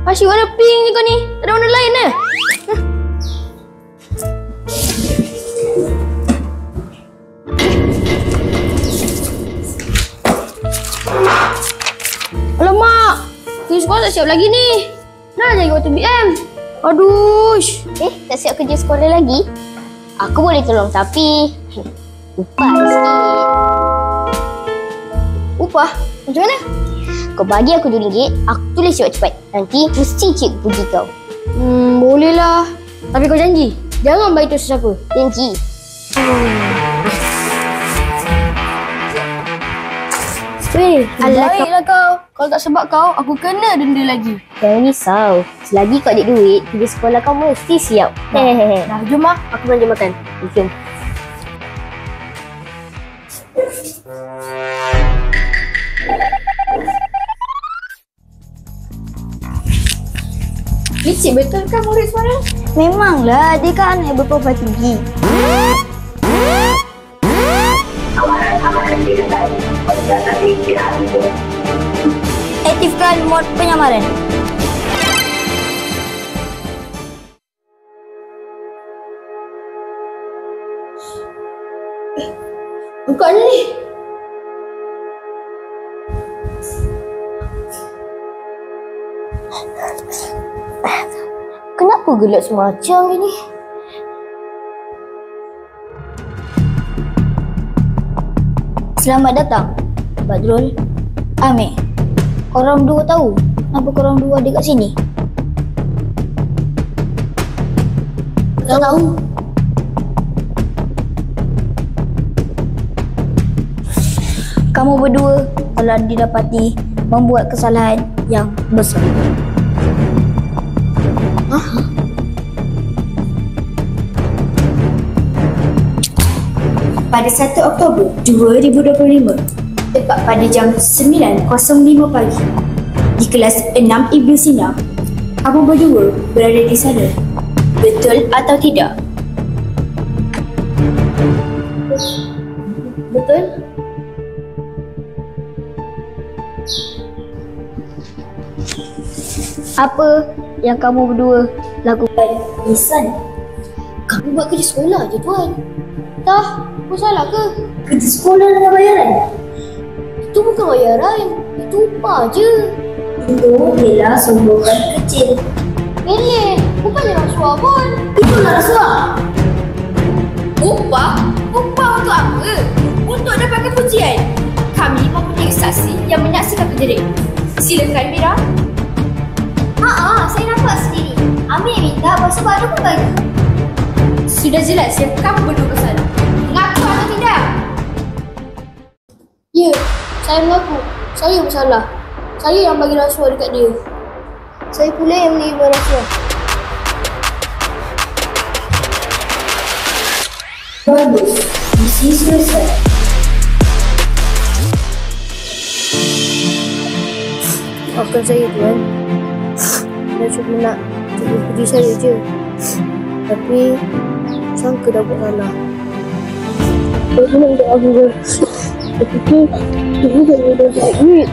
Asyik warna pink je kau ni. Tak ada warna lain eh? Alamak, kerja sekolah tak siap lagi ni. Dah jadi waktu BM. Aduh. Tak siap kerja sekolah lagi? Aku boleh tolong tapi upah sikit. Upah? Macam mana? Kau bagi aku RM2, aku tulis cepat-cepat. Nanti mesti cikgu puji kau. Boleh lah. Tapi kau janji, jangan bagi tahu sesiapa. Janji. Weh, baiklah kau. Kalau tak sebab kau, aku kena denda lagi. Jangan risau. Selagi kau ada duit, kerja sekolah kau mesti siap. Dah, jom lah. Aku belanja makan. Jom. Licik betul kan murid semalam? Memanglah, dia kan anak yang berprofil tinggi. Aktifkan mod penyamaran. Bukanya ni. Kenapa gelap semacam ni? Selamat datang, Badrul, Amir. Korang dua tahu kenapa korang dua ada kat sini? Tak tahu. Kamu berdua telah didapati membuat kesalahan yang besar. Pada 1 Oktober 2025, tepat pada jam 9.05 pagi, di kelas 6 Ibnu Sina, kamu berdua berada di sana. Betul atau tidak? Betul? Apa yang kamu berdua lakukan? Nisan, Kamu buat kerja sekolah je, Tuan. Dah, aku salah ke? kerja sekolah dengan bayaran? Itu bukan bayaran. Itu upah je. Itu ialah sumbangan kecil. Eleh, bukannya rasuah pun. Itulah rasuah. Upah? Upah untuk apa? Untuk dapatkan pujian. Kami mempunyai saksi yang menyaksikan kejadian. Silakan, Mira. Saya nampak sendiri. Amir minta, lepas tu baru pun bagi. Sudah jelas yang kamu berdua bersalah. Mengaku atau tidak? Ya, saya mengaku. Saya bersalah. Saya yang bagi rasuah dekat dia. Saya pula yang menerima rasuah. Bagus. Misi selesai. Maafkan saya, Tuan. Saya cuma nak cuba puji saya je. Tapi, sangka dah buat salah. Saya nak minta aku je. Tapi, saya tak boleh dapat duit.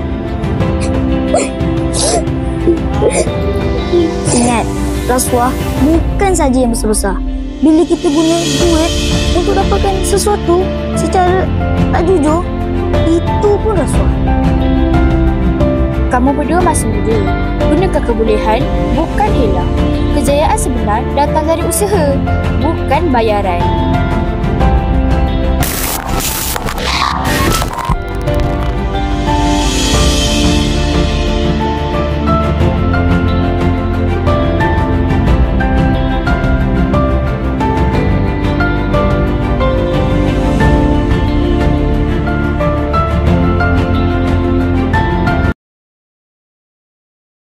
Ingat, rasuah bukan saja yang besar-besar. Bila kita guna duit untuk dapatkan sesuatu secara tak jujur, itu pun rasuah. Kamu berdua masih muda. Gunakan kebolehan, bukan hilang. Kejayaan sebenar datang dari usaha, bukan bayaran.